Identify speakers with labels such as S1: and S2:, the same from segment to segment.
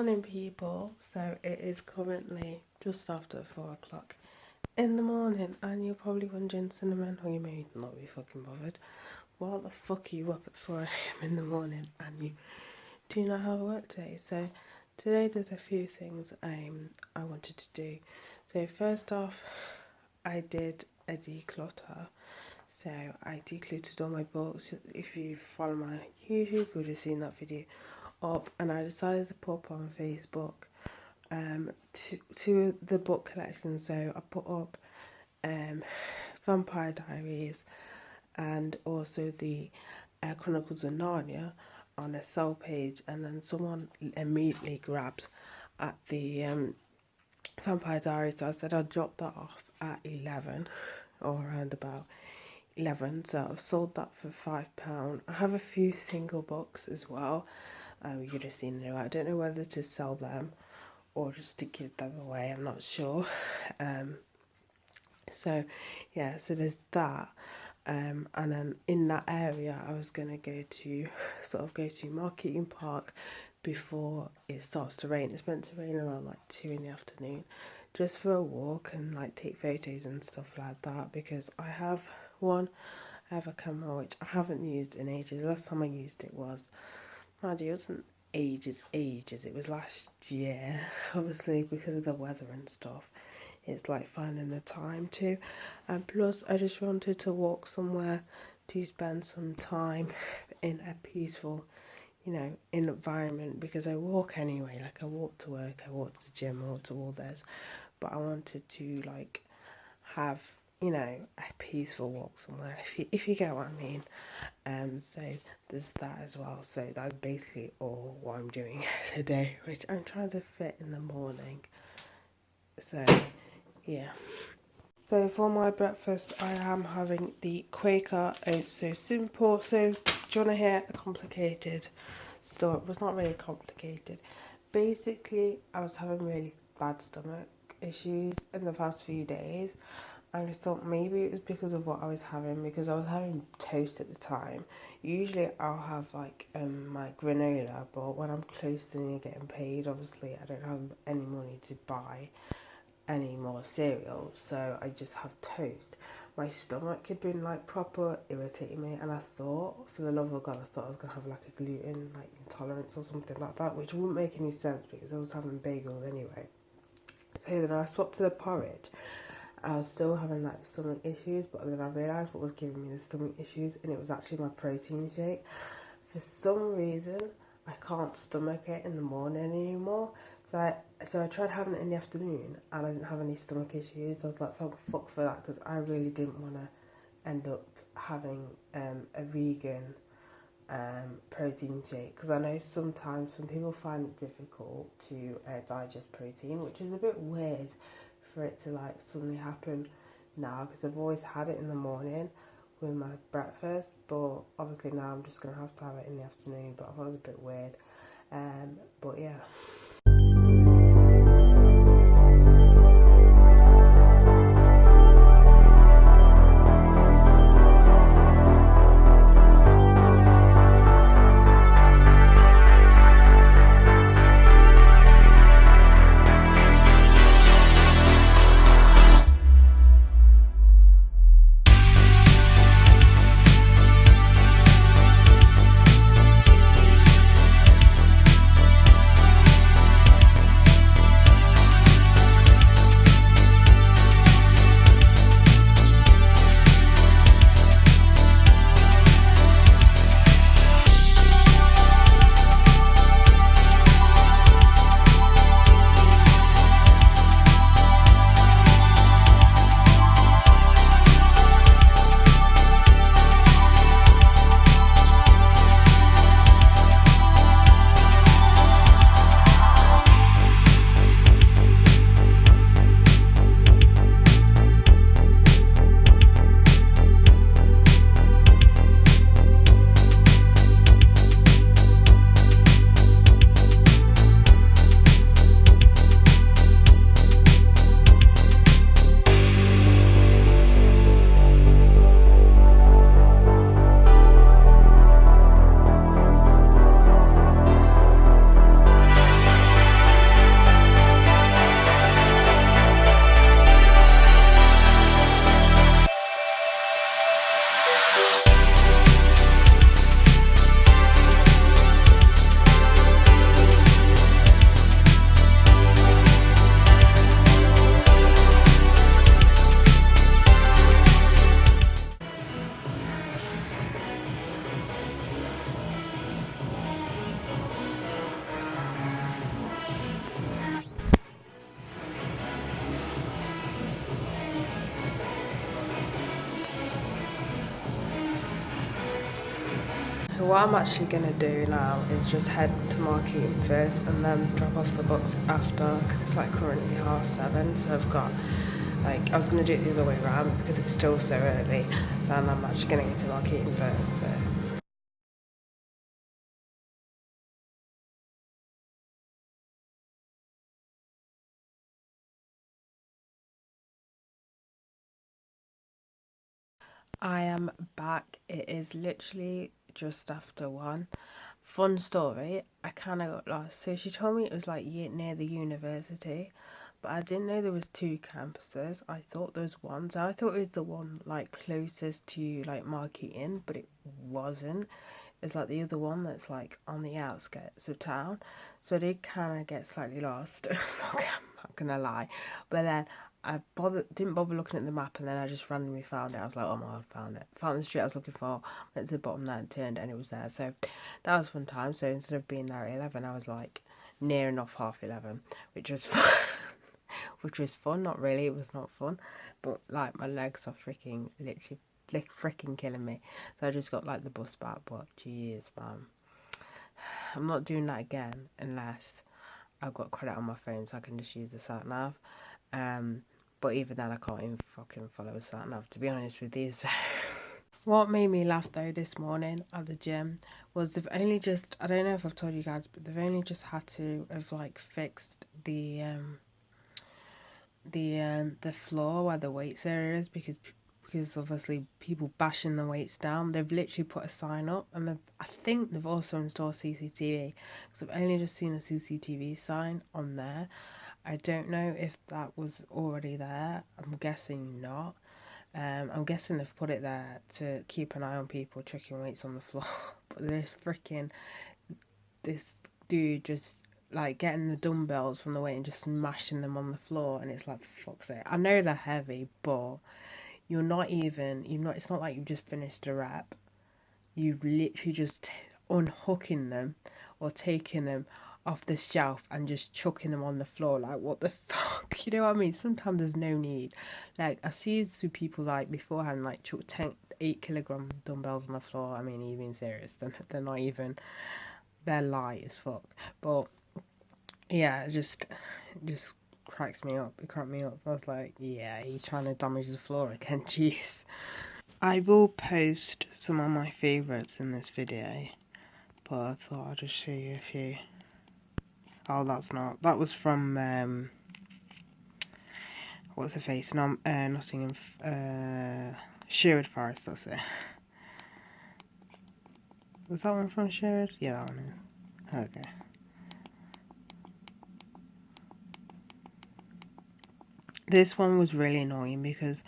S1: morning, people. So it is currently just after 4 o'clock in the morning, and you're probably wondering, Cinnamon, or you may not be fucking bothered, why the fuck are you up at 4 a.m. in the morning and you do not have work today? So today there's a few things I wanted to do. So first off, I did a declutter. So I decluttered all my books. If you follow my YouTube, you would have seen that video up, and I decided to put up on Facebook to the book collection. So I put up Vampire Diaries and also the Chronicles of Narnia on a sell page, and then someone immediately grabbed at the Vampire Diaries. So I said I'd drop that off at 11 or around about 11. So I've sold that for £5. I have a few single books as well. You'd have seen them. I don't know whether to sell them or just to give them away. I'm not sure. So there's that. And then in that area, I was going to go to Marketing Park before it starts to rain. It's meant to rain around like 2 in the afternoon, just for a walk and like take photos and stuff like that, because I have a camera which I haven't used in ages. The last time I used it was, mind you, it wasn't ages, it was last year. Obviously because of the weather and stuff, it's like finding the time to, and plus I just wanted to walk somewhere to spend some time in a peaceful, environment, because I walk anyway. Like I walk to work, I walk to the gym, I walk to all this, but I wanted to like have a peaceful walk somewhere, if you get what I mean. So there's that as well. So that's basically all what I'm doing today, which I'm trying to fit in the morning. So yeah. So for my breakfast, I am having the Quaker oats. So simple. So do you want to hear a complicated story? It was not really complicated. Basically, I was having really bad stomach issues in the past few days. I just thought maybe it was because of what I was having, because I was having toast at the time. Usually I'll have like my granola, but when I'm close to getting paid, obviously I don't have any money to buy any more cereal, so I just have toast. My stomach had been like proper irritating me, and I thought, for the love of God, I thought I was gonna have like a gluten like intolerance or something like that, which wouldn't make any sense because I was having bagels anyway. So then I swapped to the porridge. I was still having like stomach issues, but then I realised what was giving me the stomach issues, and it was actually my protein shake. For some reason, I can't stomach it in the morning anymore. So I tried having it in the afternoon, and I didn't have any stomach issues. I was like, thank fuck for that, because I really didn't want to end up having a vegan protein shake, because I know sometimes some people find it difficult to digest protein, which is a bit weird for it to like suddenly happen now, because I've always had it in the morning with my breakfast, but obviously now I'm just gonna have to have it in the afternoon. But I thought it was a bit weird, but yeah. So what I'm actually going to do now is just head to Marketing first and then drop off the books after, because it's like currently 7:30, so I've got, like, I was going to do it the other way around because it's still so early, then I'm actually going to go to Marketing first, so. I am back. It is literally just after 1. Fun story, I kind of got lost. So she told me it was like near the university, but I didn't know there was 2 campuses. I thought there was one. So I thought it was the one like closest to like Marketing, but it wasn't. It's like the other one that's like on the outskirts of town. So I did kind of get slightly lost. I'm not gonna lie. But then didn't bother looking at the map, and then I just randomly found it. I was like, oh my god, found it. Found the street I was looking for, went to the bottom there and turned, and it was there. So that was a fun time. So instead of being there at 11, I was like near enough 11:30, which was fun. Which was fun. Not really, it was not fun. But like my legs are literally freaking killing me. So I just got like the bus back, but jeez, man. I'm not doing that again unless I've got credit on my phone so I can just use the sat nav. But even then, I can't even fucking follow a sat nav, to be honest with you. So. What made me laugh though this morning at the gym was they've only just, I don't know if I've told you guys, but they've only just had to have like fixed the floor where the weights area is, because obviously people bashing the weights down. They've literally put a sign up, and I think they've also installed CCTV, because I've only just seen a CCTV sign on there. I don't know if that was already there. I'm guessing not. I'm guessing they've put it there to keep an eye on people chucking weights on the floor. But this dude just like getting the dumbbells from the weight and just smashing them on the floor, and it's like, for fuck's sake. I know they're heavy, but it's not like you've just finished a rep. You've literally just unhooking them or taking them off the shelf and just chucking them on the floor. Like, what the fuck? You know what I mean? Sometimes there's no need. Like, I've seen some people like beforehand like chuck 8 kilogram dumbbells on the floor. I mean, are you being serious? They're not even, they're light as fuck. But yeah, it just cracks me up. It cracked me up. I was like, yeah, you're trying to damage the floor again. Jeez. I will post some of my favourites in this video, but I thought I'd just show you a few. Oh, that was from, what's the face? Nottingham, Sherwood Forest, that's it. Was that one from Sherwood? Yeah, that one is. Okay. This one was really annoying because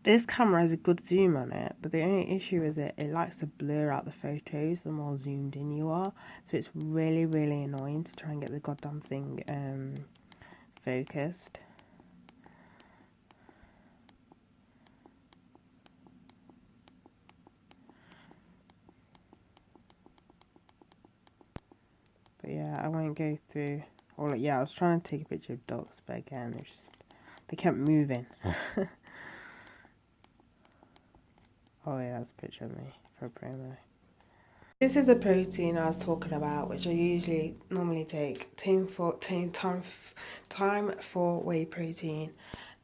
S1: this camera has a good zoom on it, but the only issue is it likes to blur out the photos the more zoomed in you are. So it's really, really annoying to try and get the goddamn thing focused. But yeah, I won't go through all. Yeah, I was trying to take a picture of ducks, but again, they kept moving. Oh yeah, that's a picture of me for a promo. This is a protein I was talking about, which I normally take time for whey protein,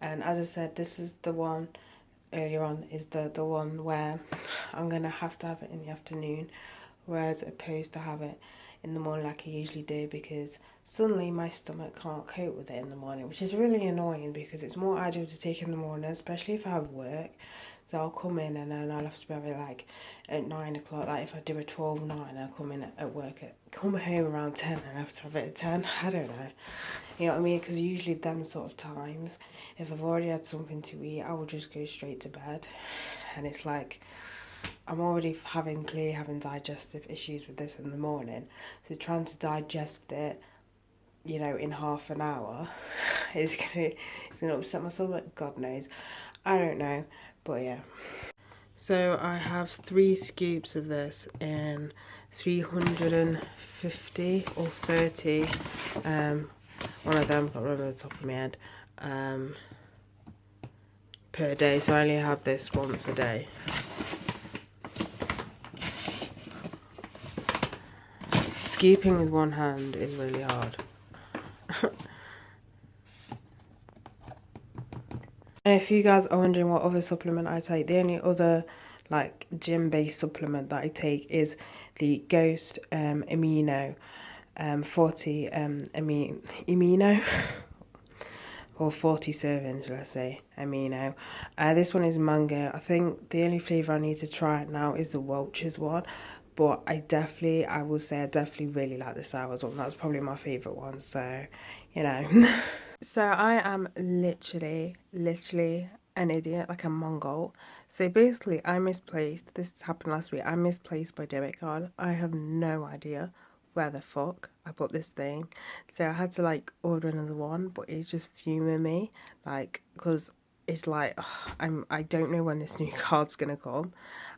S1: and as I said, this is the one earlier on, is the one where I'm gonna have to have it in the afternoon, whereas opposed to have it in the morning like I usually do, because suddenly my stomach can't cope with it in the morning, which is really annoying because it's more ideal to take in the morning, especially if I have work. So I'll come in and then I'll have to have it like at 9 o'clock. Like if I do a 12-9, I'll come in at work come home around 10 and I have to have it at 10. I don't know. You know what I mean? Because usually them sort of times, if I've already had something to eat, I will just go straight to bed. And it's like, I'm already having digestive issues with this in the morning. So trying to digest it, you know, in half an hour is gonna upset my stomach. God knows. I don't know. But yeah. So I have 3 scoops of this in 350 or 30. One of them, I can't remember the top of my head. Per day, so I only have this once a day. scooping with one hand is really hard. And if you guys are wondering what other supplement I take, the only other like gym-based supplement that I take is the Ghost Amino 40 amino or 40 servings, let's say, amino. This one is mango. I think the only flavour I need to try now is the Welch's one, but I would say I definitely really like the sours one. That's probably my favourite one, so, you know. So I am literally an idiot, like a Mongol. So basically I misplaced, this happened last week, I misplaced my debit card. I have no idea where the fuck I put this thing. So I had to like order another one, but it's just fuming me, like, because it's like, I don't know when this new card's gonna come,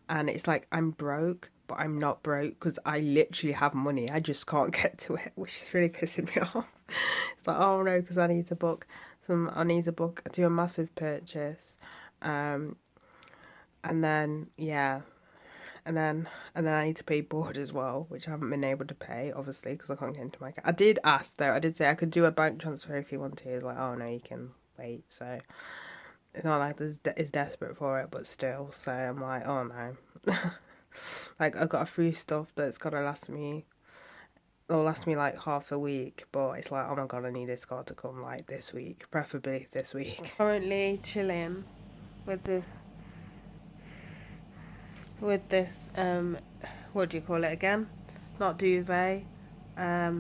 S1: and it's like I'm broke, but I'm not broke because I literally have money, I just can't get to it, which is really pissing me off. It's like, oh no, because I need to do a massive purchase, and then yeah. And then I need to pay board as well, which I haven't been able to pay, obviously, because I can't get into my account. I did ask, though. I did say I could do a bank transfer if you want to. It's like, oh, no, you can wait. So it's not like it's desperate for it, but still. So I'm like, oh, no. Like, I've got a free stuff that's going to last me like half a week. But it's like, oh, my God, I need this card to come, like, this week. Preferably this week. Currently chilling with this what do you call it again, not duvet, I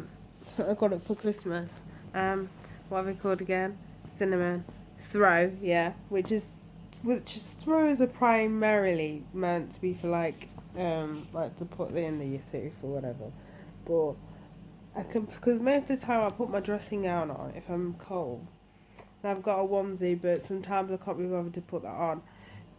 S1: got it for Christmas, what are they called again, cinnamon throw, yeah, which throws are primarily meant to be for like to put in the sofa or whatever, but I can, because most of the time I put my dressing gown on if I'm cold, and I've got a onesie, but sometimes I can't be bothered to put that on,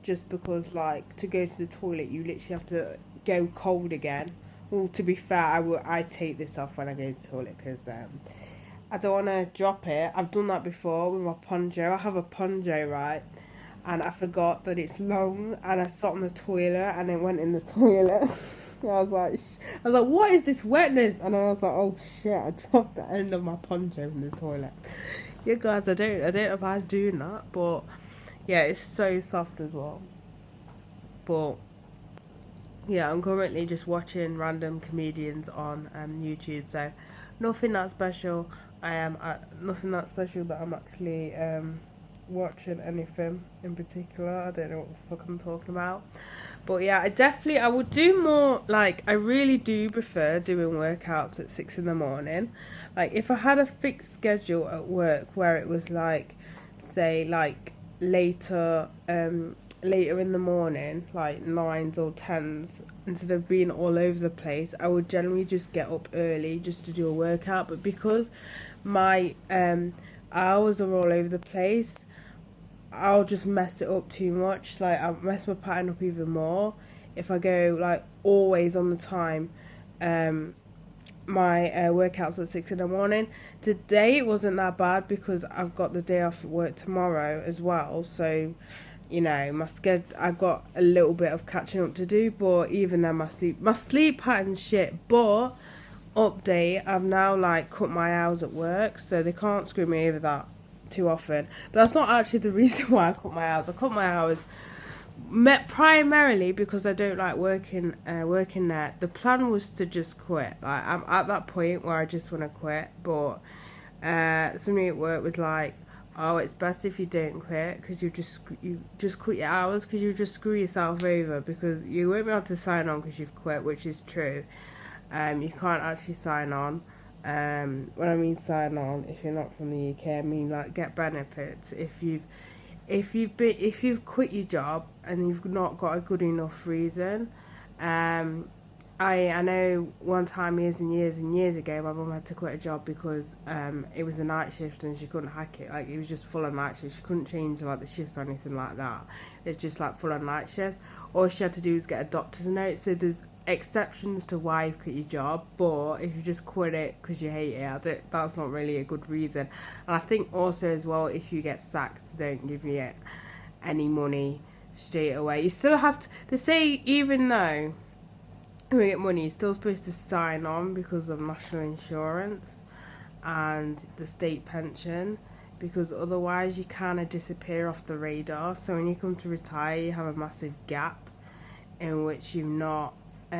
S1: just because, like, to go to the toilet you literally have to go cold again. Well, to be fair, I take this off when I go to the toilet because I don't want to drop it. I've done that before with my poncho. I have a poncho, right, and I forgot that it's long, and I sat on the toilet and it went in the toilet. I was like, what is this wetness? And I was like, oh shit, I dropped the end of my poncho in the toilet. Yeah, guys, I don't advise doing that, but yeah, it's so soft as well. But yeah, I'm currently just watching random comedians on YouTube, so nothing that special. Nothing that special that I'm actually watching anything in particular. I don't know what the fuck I'm talking about. But yeah, I would do more, like, I really do prefer doing workouts at 6 in the morning. Like, if I had a fixed schedule at work where it was like, say, like, later in the morning, like 9s or 10s, instead of being all over the place, I would generally just get up early just to do a workout. But because my hours are all over the place, I'll just mess it up too much. Like, I'll mess my pattern up even more if I go like always on the time. My workouts at 6 in the morning. Today it wasn't that bad because I've got the day off at work tomorrow as well, so you know, I've got a little bit of catching up to do. But even then, my sleep pattern's shit. But update, I've now like cut my hours at work, so they can't screw me over that too often. But that's not actually the reason why I cut my hours. I cut my hours primarily because I don't like working there. The plan was to just quit. Like, I'm at that point where I just want to quit, but somebody at work was like, oh, it's best if you don't quit because you just quit your hours, because you just screw yourself over, because you won't be able to sign on because you've quit, which is true. You can't actually sign on. When I mean sign on, if you're not from the UK, I mean like get benefits if you've quit your job and you've not got a good enough reason. I know one time years ago my mum had to quit a job because it was a night shift and she couldn't hack it. Like, it was just full on night shift. She couldn't change like the shifts or anything like that. It's just like full on night shifts. All she had to do was get a doctor's note. So there's exceptions to why you quit your job, but if you just quit it because you hate it, that's not really a good reason. And I think also as well, if you get sacked, they don't give you any money straight away. You still have to, they say, even though when you get money, you're still supposed to sign on because of national insurance and the state pension, because otherwise you kind of disappear off the radar. So when you come to retire, you have a massive gap in which you've not, you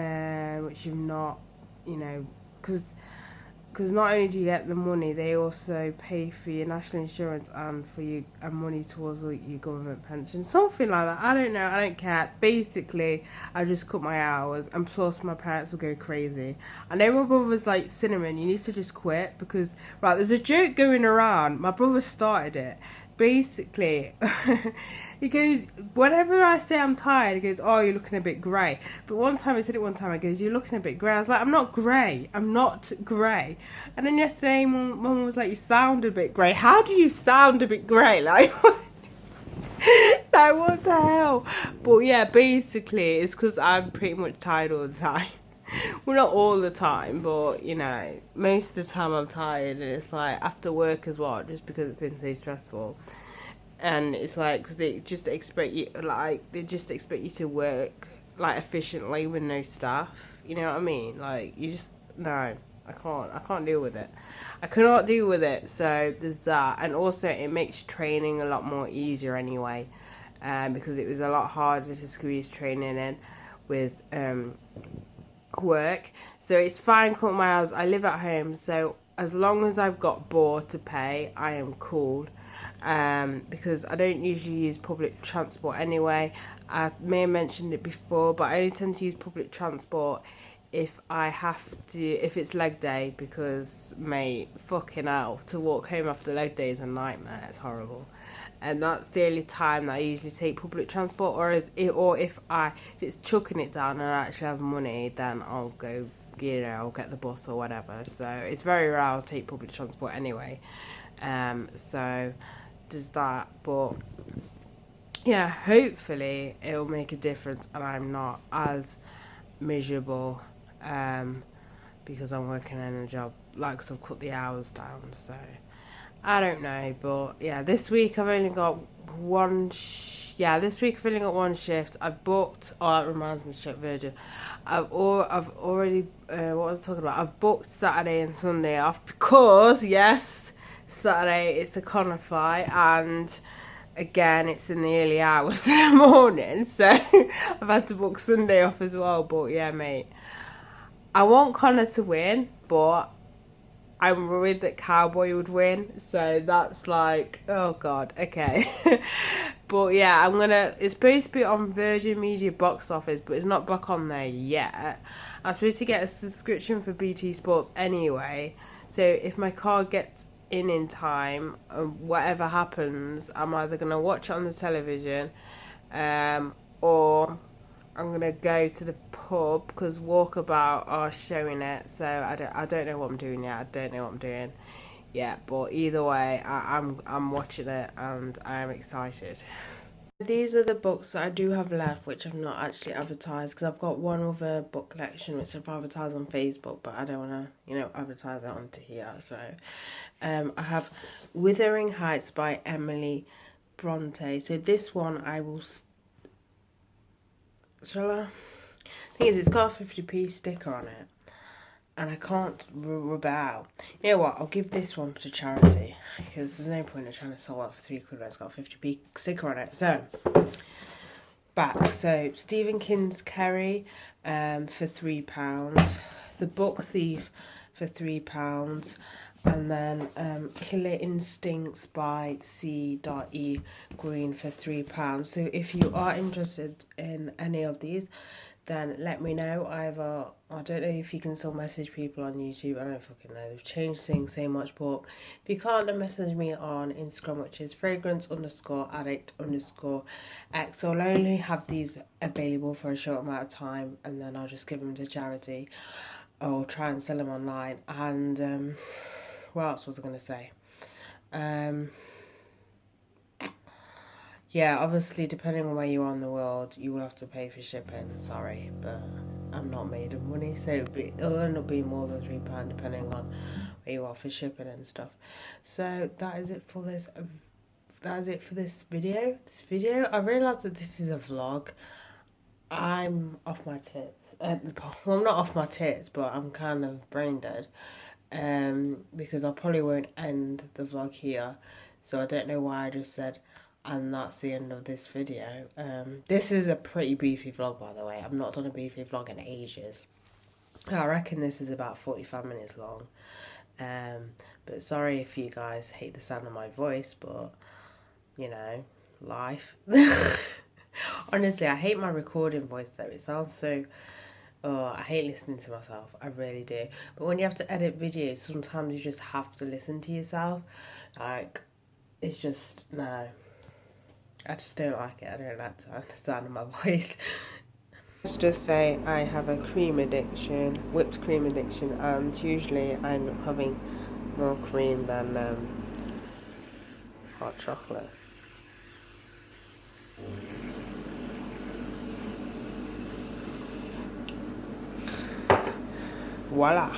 S1: know, because not only do you get the money, they also pay for your national insurance and for you and money towards your government pension, something like that. I don't know. I don't care. Basically, I just cut my hours, and plus my parents will go crazy. I know my brother's like, Cinnamon, you need to just quit because right. There's a joke going around. My brother started it. Basically, he goes, whenever I say I'm tired, he goes, oh, you're looking a bit grey. But one time, I said it one time, I goes, you're looking a bit grey. I was like, I'm not grey. I'm not grey. And then yesterday, mum was like, you sound a bit grey. How do you sound a bit grey? Like, like, what the hell? But yeah, basically, it's because I'm pretty much tired all the time. Well, not all the time, but you know, most of the time I'm tired, and it's like after work as well, just because it's been so stressful. And it's like because they just expect you, to work like efficiently with no staff. You know what I mean? Like you just no, I can't deal with it. I cannot deal with it. So there's that, and also it makes training a lot more easier anyway, because it was a lot harder to squeeze training in with work. So it's fine cutting my hours. I live at home, so as long as I've got board to pay, I am cool. Because I don't usually use public transport anyway. I may have mentioned it before, but I only tend to use public transport if it's leg day, because mate, fucking hell, to walk home after leg day is a nightmare. It's horrible. And that's the only time that I usually take public transport, or if it's chucking it down and I actually have money, then I'll go, you know, I'll get the bus or whatever. So it's very rare I'll take public transport anyway. So there's that, but yeah, hopefully it'll make a difference and I'm not as miserable, because I'm working in a job, like, cause I've cut the hours down. So I don't know, but yeah, this week I've only got one. This week I've only got one shift. I've booked. Oh, that reminds me, shit, Virgin. I've already. What was I talking about? I've booked Saturday and Sunday off because yes, Saturday it's a Conify, and again it's in the early hours of the morning, so I've had to book Sunday off as well. But yeah, mate, I want Connor to win, but I'm worried that Cowboy would win, so that's like, oh god, okay. But yeah, it's supposed to be on Virgin Media box office, but it's not back on there yet. I'm supposed to get a subscription for BT Sports anyway, so if my card gets in time, whatever happens, I'm either going to watch it on the television, or I'm going to go to the pub because Walkabout are showing it. So I don't know what I'm doing yet. I don't know what I'm doing yet. But either way, I'm watching it and I am excited. These are the books that I do have left, which I've not actually advertised, because I've got one other book collection which I've advertised on Facebook, but I don't want to, advertise it onto here. So I have Wuthering Heights by Emily Bronte. So this one I will. Shall I? Thing is, it's got a 50p sticker on it, and I can't rub it out. You know what? I'll give this one to charity, because there's no point in trying to sell it for £3 when it's got a 50p sticker on it. So, back. So, Stephen King's Carrie for £3. The Book Thief for £3. And then Killer Instincts by C.E. Green for £3. So if you are interested in any of these, then let me know. Either, I don't know if you can still message people on YouTube. I don't fucking know. They've changed things so much. But if you can't, then message me on Instagram, which is fragrance_addict_x. So I'll only have these available for a short amount of time, and then I'll just give them to charity. I'll try and sell them online. And what else was I going to say? Yeah, obviously, depending on where you are in the world, you will have to pay for shipping. Sorry, but I'm not made of money, so it'll end up being more than £3 depending on where you are for shipping and stuff. So that is it for this. That is it for this video. I realised that this is a vlog. I'm off my tits. Well, I'm not off my tits, but I'm kind of brain dead. Because I probably won't end the vlog here. So I don't know why I just said, and that's the end of this video. This is a pretty beefy vlog, by the way. I've not done a beefy vlog in ages. I reckon this is about 45 minutes long. But sorry if you guys hate the sound of my voice, but, you know, life. Honestly, I hate my recording voice though. It sounds so... Oh, I hate listening to myself. I really do. But when you have to edit videos, sometimes you just have to listen to yourself. Like, it's just... No. I just don't like it. I don't like the sound of my voice. Let's just say I have a cream addiction, whipped cream addiction, and usually I end up having more cream than hot chocolate. Voila.